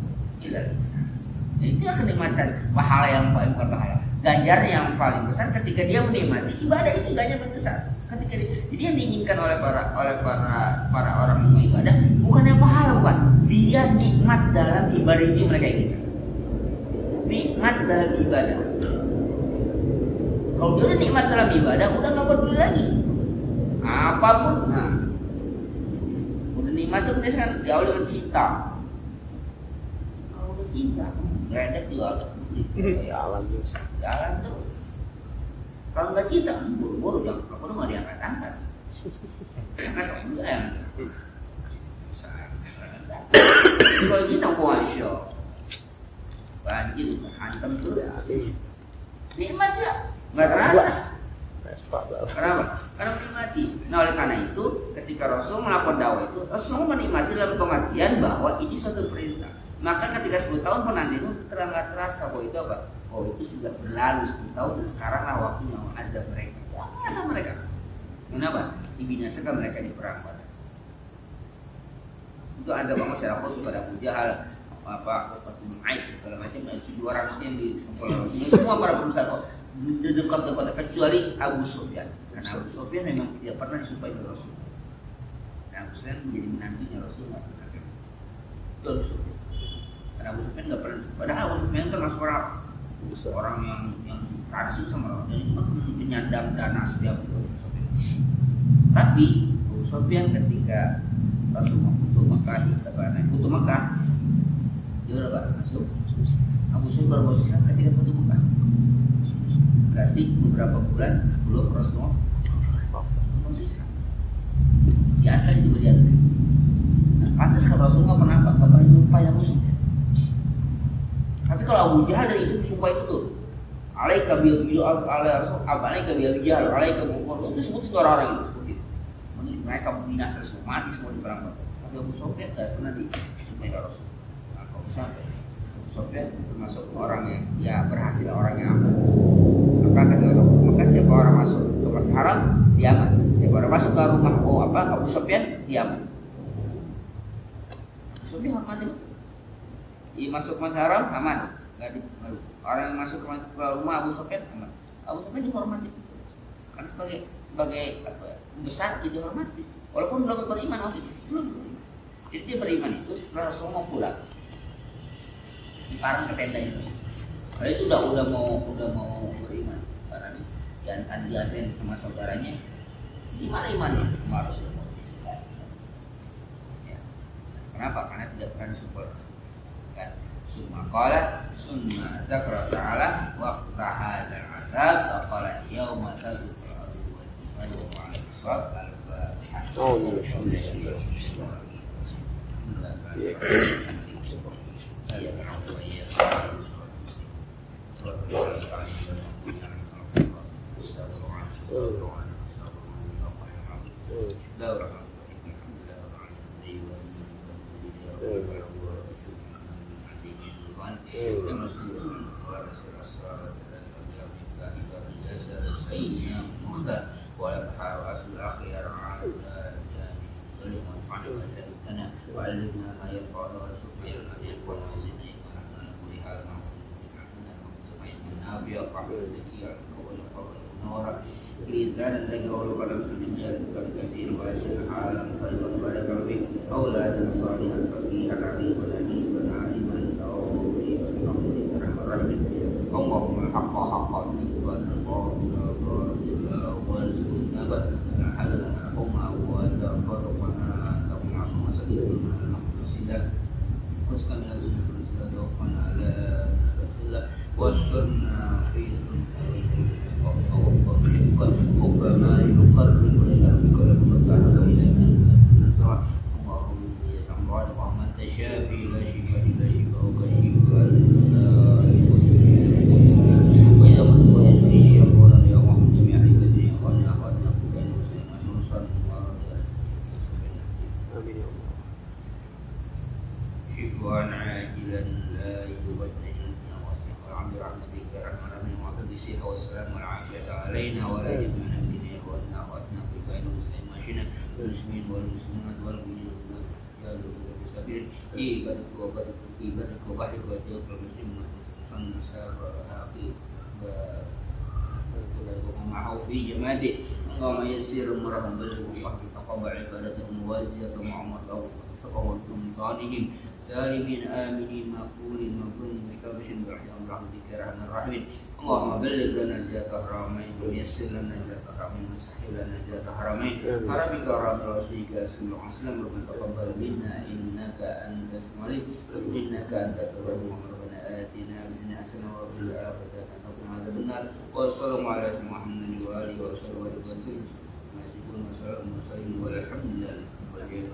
itulah kenikmatan pahala yang paling berbahaya. Ganjar yang paling besar ketika dia menikmati ibadah itu ganjar paling besar. Ketika jadi yang diinginkan oleh para orang yang ibadah bukan yang pahala bukan. Dia nikmat dalam ibadah itu mereka inginkan. Nikmat dalam ibadah. Kalau dia udah nikmat dalam ibadah, udah nggak peduli lagi apapun. Nah, udah nikmat tuh biasanya jauh dengan cinta. Kalau udah cinta, ngeledek juga agak kebeli. Jalan terus. Jalan terus. Kalau nggak cinta, buru-buru yang kamu nggak diangkat-angkat. Karena kamu nggak yang kalau cinta masya banjir hantam tuh. Nikmat ya. Nggak terasa. Kenapa? Karena menikmati. Nah oleh karena itu ketika Rasul melakukan dakwah itu Rasul menikmati dalam pengertian bahwa ini suatu perintah. Maka ketika 10 tahun penanti itu nggak terasa bahwa itu apa? Oh itu sudah berlalu 10 tahun dan sekaranglah waktunya azab mereka. Azab mereka. Kenapa? Dibinasakan mereka di perang Badar. Itu azab Allah secara khusus pada Abu Jahal Aib segala macam dan 7 orang itu yang di semua para pengusaha dekat kecuali Abu Sufyan. Karena Abu Sufyan memang tidak pernah disumpahi oleh Rasul. Dan Abu Sufyan menjadi menantunya Rasul nggak pernah. Itu Abu Sufyan. Karena Abu Sufyan nggak pernah disumpahi. Padahal Abu Sufyan termasuk orang yang karsu sama orang dan itu penyandang dana setiap Abu Sufyan. Tapi Abu Sufyan ketika Rasul butuh Mekah, dia udah masuk. Abu Sufyan baru posisi ketika butuh Mekah. Berarti beberapa bulan sebelum Rasulullah masuk Islam. Diangkat juga diangkat. Nah, pantas kalau Rasulullah pernah nyumpahin Abu Sufyan. Tapi kalau Abu Jahal dan itu sumpah itu tuh, alaika bil jahal, alaika bil jahal, alaika bil itu sebutin orang-orang itu sebutin. Mereka binasa semua, mati semua di perang Badar. Tapi Abu Sufyan tidak pernah disumpahi Rasul. Nah, kalau misalnya Abu Sufyan termasuk orang yang ya berhasil, orang yang aman. Maka maka siapa orang masuk ke Masjidil Haram diaman. Siapa orang masuk ke rumah Abu Sufyan diaman. Abu Sufyan hormati betul. Masuk Masjidil Haram aman. Enggak dimalu. Orang yang masuk ke rumah Abu Sufyan aman. Abu Sufyan dihormati. Karena sebagai apa ya, besar dihormati. Walaupun belum beriman waktu itu. Belum. Jadi dia beriman itu setelah Rasulullah pulang. Di parang ke tenda itu. Kalau itu udah mau beriman. Karena diantarin sama saudaranya. Gimana imannya? Harus ya. Kenapa? Karena tidak pernah disupport. Kan? Summa qala sunna dzakara ta'ala waqta hadzal azab wa qala yauma tazul al-wal wa 'ala as-sawab al-fatihah. Iya. وعلمنا ما ينفعنا وارزقنا ما ينفعنا وزدنا علما كل حال نافع رحمتك يا قول قول نورا لسانا لك ولقلم في الدنيا كثير واسع عالم خير وبارك فيك اولادا صالحا فقيها عقيما انيبا عالما توفي والحمد لله الرحمن اللهم الحق حقا والباطل باطلا وارزقنا حلمهما وتفرقنا معصوم سبيلنا المقتصدة واسكن من الزنة والسلام وفنا على الرسول واشرنا في ربما يقرب إلى بكل متعلق إلى من اللهم يا سمعان ومن تشافي لا شفاء إلا شفاءك شفاء وإذا كنت ويسري شفاء يا محمد جميع عبادي إخواننا أخواتنا كلنا مسلمين وصلى الله شفاء عاجلا لا يبدل واسعا برحمتك يا ارحم الراحمين وقدسها والسلام والعافيه علينا ولا يجمعنا من اخواننا واخواتنا في بين المسلمين ماشينا المسلمين والمسلمات والمؤمنين يا رب العالمين عبادك وبارك عبادك وبارك وتوكل المسلمين وصلنا سار اخي معه في جماعته اللهم يسر امرهم بالغفران تقبل عبادتهم وازيتهم وعمرهم وتسقهم وتمطانهم سالمين آمنين مقبولين مقبولين مستبشرين برحمتك برحمتك يا أرحم الراحمين اللهم بلغ لنا زيادة الحرمين ويسر لنا زيادة الحرمين وسهل لنا زيادة الحرمين حرمك ورحم رسولك صلى الله عليه وسلم ربنا تقبل منا إنك أنت السميع العليم إنك أنت التواب ربنا آتنا من الدنيا حسنة وفي الآخرة حسنة وقنا عذاب النار وصلى الله على سيدنا محمد وآله وصحبه وسلم ما يصفون وسلام المرسلين والحمد لله رب العالمين.